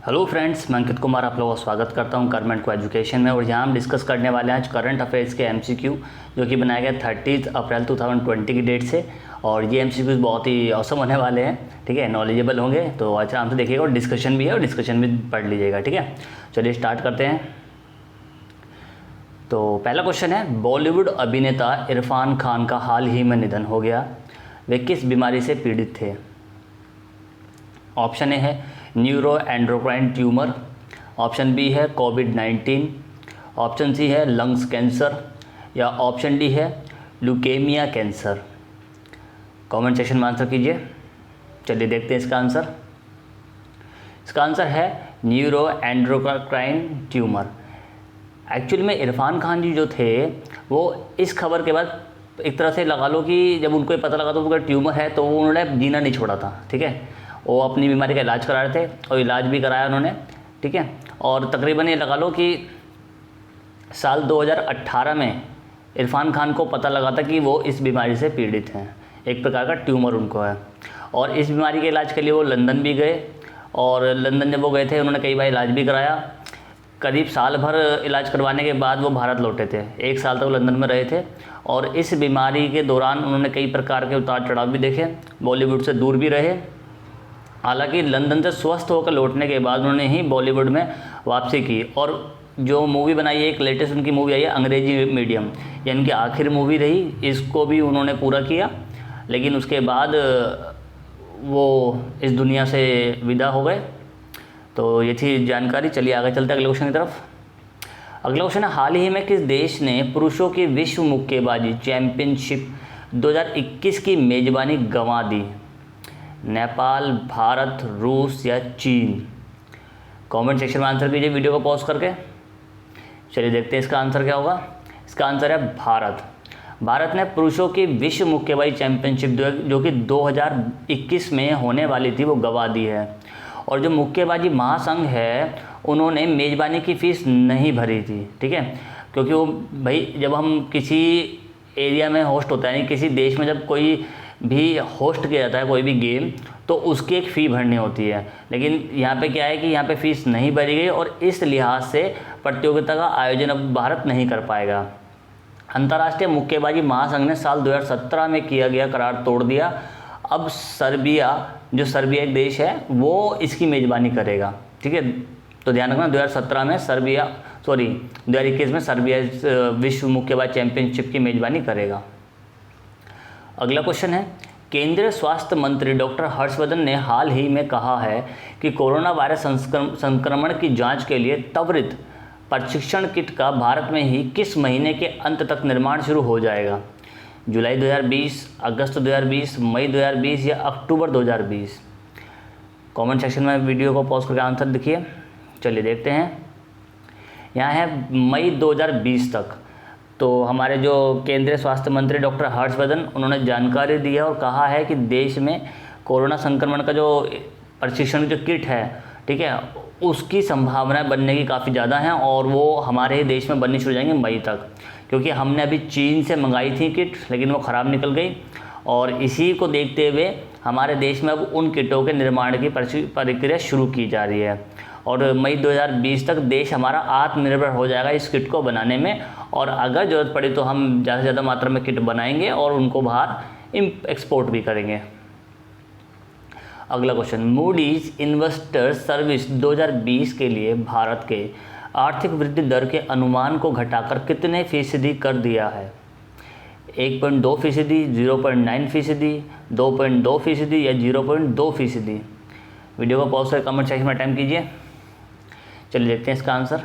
Hello friends, मैं अंकित कुमार आप लोगों का स्वागत करता हूं गवर्नमेंट को एजुकेशन में। और यहाँ हम डिस्कस करने वाले हैं आज करंट अफेयर्स के एमसीक्यू जो कि बनाया गया 30 अप्रैल 2020 की डेट से। और ये एमसीक्यूज बहुत ही औसम होने वाले हैं, ठीक है, नॉलेजेबल होंगे। तो अच्छा आराम से देखिएगा और डिस्कशन भी है और डिस्कशन भी पढ़ लीजिएगा, ठीक है। चलिए स्टार्ट करते हैं। तो पहला क्वेश्चन है, बॉलीवुड अभिनेता इरफान खान का हाल ही में निधन हो गया, वे किस बीमारी से पीड़ित थे? ऑप्शन ए है neuro endocrine tumour, option B है कोविड-19, ऑप्शन सी है लंग्स कैंसर या ऑप्शन डी है ल्यूकेमिया कैंसर। कमेंट सेक्शन में आंसर कीजिए। चलिए देखते हैं इसका आंसर। इसका आंसर है न्यूरो एंड्रोक्राइन ट्यूमर। एक्चुअली में इरफान खान जी जो थे वो इस खबर के बाद एक तरह से लगा लो कि जब उनको ये पता लगा तो उनका ट्यूमर है तो उन्होंने जीना नहीं छोड़ा था, ठीक है। वो अपनी बीमारी का इलाज करा रहे थे और इलाज भी कराया उन्होंने, ठीक है। और तकरीबन ये लगा लो कि साल 2018 में इरफान खान को पता लगा था कि वो इस बीमारी से पीड़ित हैं, एक प्रकार का ट्यूमर उनको है। और इस बीमारी के इलाज के लिए वो लंदन भी गए और लंदन जब वो गए थे उन्होंने कई बार इलाज भी कराया। करीब साल भर इलाज करवाने के बाद वो भारत लौटे थे। 1 साल तक वो लंदन में रहे थे और इस बीमारी के दौरान उन्होंने कई प्रकार के उतार चढ़ाव भी देखे, बॉलीवुड से दूर भी रहे। हालांकि लंदन से स्वस्थ होकर लौटने के बाद उन्होंने ही बॉलीवुड में वापसी की और जो मूवी बनाई है, एक लेटेस्ट उनकी मूवी आई है अंग्रेजी मीडियम, ये इनकी आखिरी मूवी रही, इसको भी उन्होंने पूरा किया। लेकिन उसके बाद वो इस दुनिया से विदा हो गए। तो ये थी जानकारी। चलिए आगे चलते हैं अगले क्वेश्चन की तरफ। अगला क्वेश्चन है, हाल ही में किस देश ने पुरुषों की विश्व मुक्केबाजी चैंपियनशिप 2021 की मेजबानी गंवा दी? नेपाल, भारत, रूस या चीन? कमेंट सेक्शन में आंसर कीजिए वीडियो को पॉज करके। चलिए देखते हैं इसका आंसर क्या होगा। इसका आंसर है भारत। भारत ने पुरुषों की विश्व मुक्केबाजी चैंपियनशिप जो कि 2021 में होने वाली थी वो गंवा दी है। और जो मुक्केबाजी महासंघ है उन्होंने मेज़बानी की फ़ीस नहीं भरी थी, ठीक है। क्योंकि वो भाई जब हम किसी एरिया में होस्ट होता है, यानी किसी देश में जब कोई भी होस्ट किया जाता है कोई भी गेम, तो उसकी एक फ़ी भरनी होती है। लेकिन यहाँ पे क्या है कि यहाँ पे फ़ीस नहीं भरी गई और इस लिहाज से प्रतियोगिता का आयोजन अब भारत नहीं कर पाएगा। अंतर्राष्ट्रीय मुक्केबाजी महासंघ ने साल 2017 में किया गया करार तोड़ दिया। अब सर्बिया, जो सर्बिया एक देश है, वो इसकी मेज़बानी करेगा, ठीक है। तो ध्यान रखना 2017 में 2021 में सर्बिया विश्व मुक्केबाजी चैंपियनशिप की मेज़बानी करेगा। अगला क्वेश्चन है, केंद्रीय स्वास्थ्य मंत्री डॉक्टर हर्षवर्धन ने हाल ही में कहा है कि कोरोना वायरस संक्रमण की जांच के लिए त्वरित प्रशिक्षण किट का भारत में ही किस महीने के अंत तक निर्माण शुरू हो जाएगा? जुलाई 2020, अगस्त 2020, मई 2020 या अक्टूबर 2020? कमेंट सेक्शन में वीडियो को पॉज करके आंसर लिखिए। चलिए देखते हैं। यहाँ है मई 2020 तक। तो हमारे जो केंद्रीय स्वास्थ्य मंत्री डॉक्टर हर्षवर्धन उन्होंने जानकारी दी है और कहा है कि देश में कोरोना संक्रमण का जो प्रशिक्षण जो किट है, ठीक है, उसकी संभावनाएं बनने की काफ़ी ज़्यादा हैं और वो हमारे ही देश में बननी शुरू हो जाएंगे मई तक। क्योंकि हमने अभी चीन से मंगाई थी किट, लेकिन वो ख़राब निकल गई और इसी को देखते हुए हमारे देश में अब उन किटों के निर्माण की प्रक्रिया शुरू की जा रही है। और मई 2020 तक देश हमारा आत्मनिर्भर हो जाएगा इस किट को बनाने में। और अगर ज़रूरत पड़ी तो हम ज़्यादा से ज़्यादा मात्रा में किट बनाएंगे और उनको बाहर एक्सपोर्ट भी करेंगे। अगला क्वेश्चन, मूडीज इन्वेस्टर सर्विस 2020 के लिए भारत के आर्थिक वृद्धि दर के अनुमान को घटाकर कितने फीसदी कर दिया है? 1.2%, 0.9%, 2.2% या 0.2%? वीडियो को पॉज कर कमेंट सेक्शन में टाइम कीजिए। चलिए देखते हैं इसका आंसर।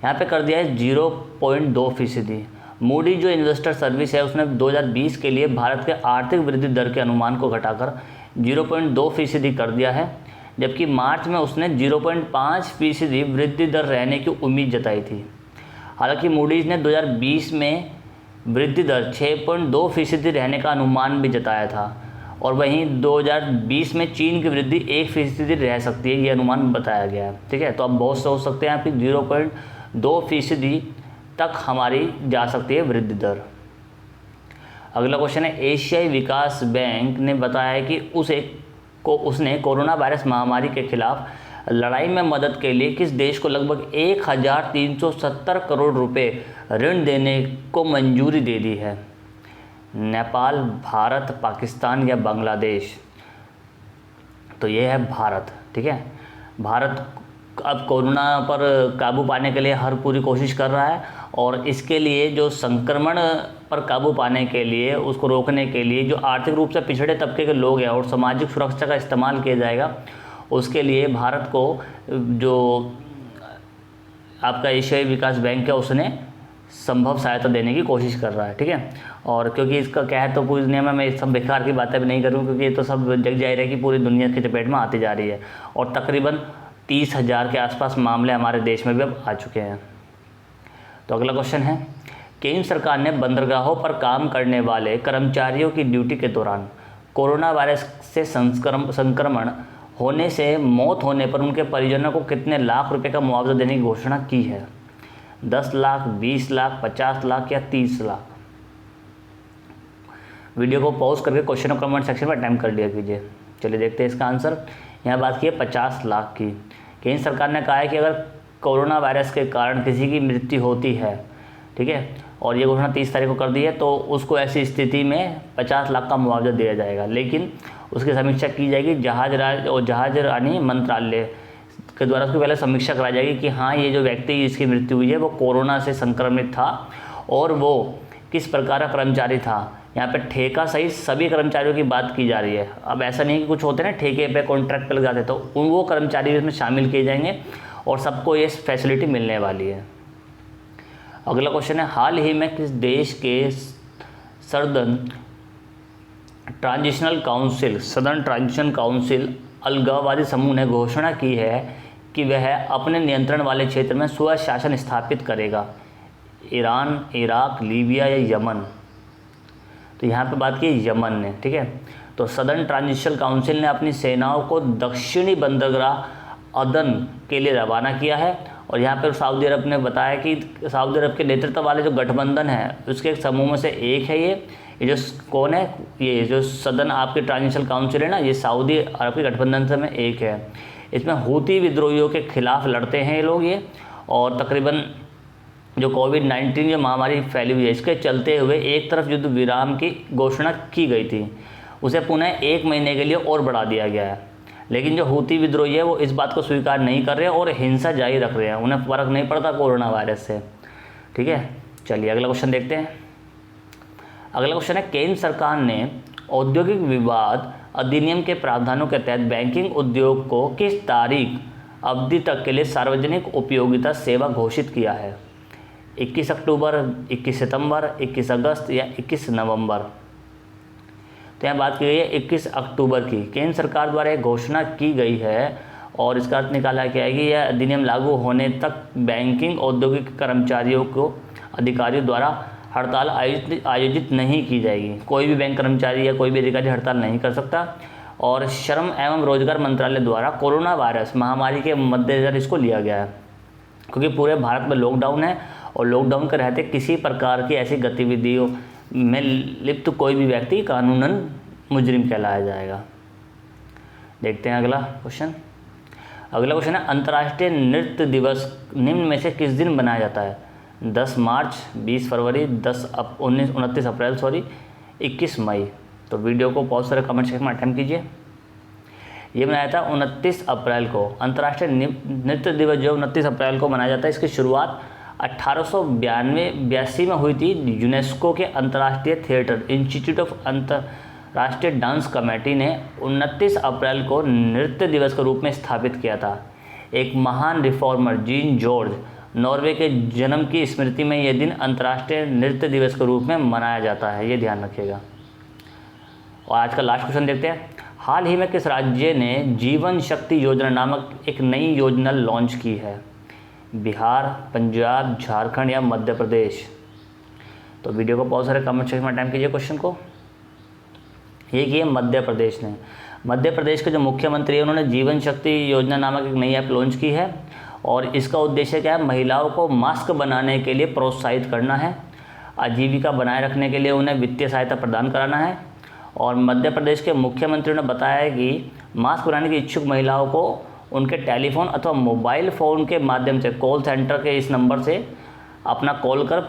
यहाँ पे कर दिया है 0.2%। मूडी जो इन्वेस्टर सर्विस है उसने 2020 के लिए भारत के आर्थिक वृद्धि दर के अनुमान को घटाकर 0.2% कर दिया है, जबकि मार्च में उसने 0.5% वृद्धि दर रहने की उम्मीद जताई थी। हालांकि मूडीज ने 2020 में वृद्धि दर 6.2% रहने का अनुमान भी जताया था और वहीं 2020 में चीन की वृद्धि 1% रह सकती है, ये अनुमान बताया गया है, ठीक है। तो आप बहुत सोच सकते हैं कि 0.2% तक हमारी जा सकती है वृद्धि दर। अगला क्वेश्चन है, एशियाई विकास बैंक ने बताया है कि उसने कोरोना वायरस महामारी के खिलाफ लड़ाई में मदद के लिए किस देश को लगभग 1370 करोड़ रुपए ऋण देने को मंजूरी दे दी है? नेपाल, भारत, पाकिस्तान या बांग्लादेश? तो ये है भारत। ठीक है, भारत अब कोरोना पर काबू पाने के लिए हर पूरी कोशिश कर रहा है, और इसके लिए जो संक्रमण पर काबू पाने के लिए, उसको रोकने के लिए जो आर्थिक रूप से पिछड़े तबके के लोग हैं और सामाजिक सुरक्षा का इस्तेमाल किया जाएगा, उसके लिए भारत को जो आपका एशियाई विकास बैंक है उसने संभव सहायता देने की कोशिश कर रहा है। ठीक है, और क्योंकि इसका क्या है तो पूरी दुनिया में मैं इस सब बेकार की बातें भी नहीं करूँ, क्योंकि ये तो सब जग जाहिर है कि पूरी दुनिया की चपेट में आती जा रही है, और तकरीबन 30,000 के आसपास मामले हमारे देश में भी अब आ चुके हैं। तो अगला क्वेश्चन है, केंद्र सरकार ने बंदरगाहों पर काम करने वाले कर्मचारियों की ड्यूटी के दौरान कोरोना वायरस से संक्रमण होने से मौत होने पर उनके परिजनों को कितने लाख रुपए का मुआवजा देने की घोषणा की है? 10 लाख, 20 लाख, 50 लाख या 30 लाख? वीडियो को पॉज करके क्वेश्चन को कमेंट सेक्शन में अटेम्प्ट कर लिया कीजिए। चलिए देखते हैं इसका आंसर। यहाँ बात की है 50 लाख की। केंद्र सरकार ने कहा है कि अगर कोरोना वायरस के कारण किसी की मृत्यु होती है, ठीक है, और ये घोषणा 30 तारीख को कर दी है, तो उसको ऐसी स्थिति में 50 लाख का मुआवजा दिया जाएगा, लेकिन उसकी समीक्षा की जाएगी जहाज रानी मंत्रालय के द्वारा। उसकी पहले समीक्षा कराई जाएगी कि हाँ, ये जो व्यक्ति जिसकी मृत्यु हुई है वो कोरोना से संक्रमित था और वो किस प्रकार का कर्मचारी था। यहाँ पे ठेका सहित सभी कर्मचारियों की बात की जा रही है। अब ऐसा नहीं है कि कुछ होते हैं ना ठेके पे कॉन्ट्रैक्ट पे लग जाते, तो वो कर्मचारी इसमें शामिल किए जाएंगे और सबको ये फैसिलिटी मिलने वाली है। अगला क्वेश्चन है, हाल ही में किस देश के सदर्न ट्रांजिशनल काउंसिल अलगाववादी समूह ने घोषणा की है कि वह अपने नियंत्रण वाले क्षेत्र में स्वशासन स्थापित करेगा? ईरान, इराक, लीबिया या यमन? तो यहाँ पे बात की यमन ने। ठीक है, तो सदर्न ट्रांजिशनल काउंसिल ने अपनी सेनाओं को दक्षिणी बंदरगाह अदन के लिए रवाना किया है, और यहाँ पर सऊदी अरब ने बताया कि सऊदी अरब के नेतृत्व वाले जो गठबंधन है उसके समूह में से एक है ये जो कौन है, ये जो सदर्न आपके ट्रांजिशनल काउंसिल है ना, ये सऊदी अरब के गठबंधन से में एक है। इसमें हूती विद्रोहियों के खिलाफ लड़ते हैं ये लोग ये, और तकरीबन जो कोविड-19 जो महामारी फैली हुई है इसके चलते हुए एक तरफ युद्ध विराम की घोषणा की गई थी, उसे पुनः 1 महीने के लिए और बढ़ा दिया गया है, लेकिन जो हूती विद्रोही है वो इस बात को स्वीकार नहीं कर रहे और हिंसा जारी रख रहे हैं, उन्हें फ़र्क नहीं पड़ता कोरोना वायरस से। ठीक है, चलिए अगला क्वेश्चन देखते हैं। अगला क्वेश्चन है, केंद्र सरकार ने औद्योगिक विवाद अधिनियम के प्रावधानों के तहत बैंकिंग उद्योग को किस तारीख अवधि तक के लिए सार्वजनिक उपयोगिता सेवा घोषित किया है? 21 अक्टूबर, 21 सितंबर, 21 अगस्त या 21 नवंबर? तो यहाँ बात की गई है 21 अक्टूबर की। केंद्र सरकार द्वारा एक घोषणा की गई है और इसका अर्थ निकाला गया है कि यह अधिनियम लागू होने तक बैंकिंग औद्योगिक कर्मचारियों को अधिकारियों द्वारा हड़ताल आयोजित नहीं की जाएगी। कोई भी बैंक कर्मचारी या कोई भी अधिकारी हड़ताल नहीं कर सकता, और श्रम एवं रोजगार मंत्रालय द्वारा कोरोना वायरस महामारी के मद्देनजर इसको लिया गया है, क्योंकि पूरे भारत में लॉकडाउन है और लॉकडाउन के रहते किसी प्रकार की ऐसी गतिविधियों में लिप्त कोई भी व्यक्ति कानूनन मुजरिम कहलाया जाएगा। देखते हैं अगला क्वेश्चन। अगला क्वेश्चन है, अंतर्राष्ट्रीय नृत्य दिवस निम्न में से किस दिन मनाया जाता है? 10 मार्च, 20 फरवरी, 29 अप्रैल 21 मई? तो वीडियो को पॉज करके कमेंट सेक्शन में अटेम्प्ट कीजिए। ये मनाया था 29 अप्रैल को। अंतर्राष्ट्रीय नृत्य दिवस जो 29 अप्रैल को मनाया जाता है, इसकी शुरुआत 1882 में हुई थी। यूनेस्को के अंतर्राष्ट्रीय थिएटर इंस्टीट्यूट ऑफ अंतर्राष्ट्रीय डांस कमेटी ने 29 अप्रैल को नृत्य दिवस के रूप में स्थापित किया था। एक महान रिफॉर्मर जीन जॉर्ज नॉर्वे के जन्म की स्मृति में यह दिन अंतर्राष्ट्रीय नृत्य दिवस के रूप में मनाया जाता है, ये ध्यान रखिएगा। और आज का लास्ट क्वेश्चन देखते हैं। हाल ही में किस राज्य ने जीवन शक्ति योजना नामक एक नई योजना लॉन्च की है? बिहार, पंजाब, झारखंड या मध्य प्रदेश? तो वीडियो को पॉज करके कमेंट सेक्शन में टाइम कीजिए क्वेश्चन को। ये किए मध्य प्रदेश ने। मध्य प्रदेश के जो मुख्यमंत्री हैं उन्होंने जीवन शक्ति योजना नामक एक नई ऐप लॉन्च की है, और इसका उद्देश्य क्या है? महिलाओं को मास्क बनाने के लिए प्रोत्साहित करना है, आजीविका बनाए रखने के लिए उन्हें वित्तीय सहायता प्रदान कराना है। और मध्य प्रदेश के मुख्यमंत्री ने बताया है कि मास्क बनाने की इच्छुक महिलाओं को उनके टेलीफोन अथवा मोबाइल फ़ोन के माध्यम से कॉल सेंटर के इस नंबर से अपना कॉल कर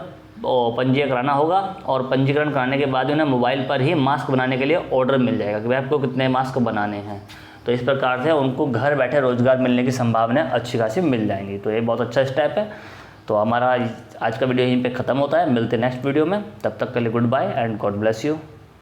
पंजीकरण कराना होगा, और पंजीकरण कराने के बाद उन्हें मोबाइल पर ही मास्क बनाने के लिए ऑर्डर मिल जाएगा कि भाई आपको कितने मास्क बनाने हैं। तो इस प्रकार से उनको घर बैठे रोज़गार मिलने की संभावना अच्छी खासी मिल जाएंगी। तो ये बहुत अच्छा स्टेप है। तो हमारा आज का वीडियो यहीं पे ख़त्म होता है, मिलते हैं नेक्स्ट वीडियो में, तब तक के लिए good bye and God bless you.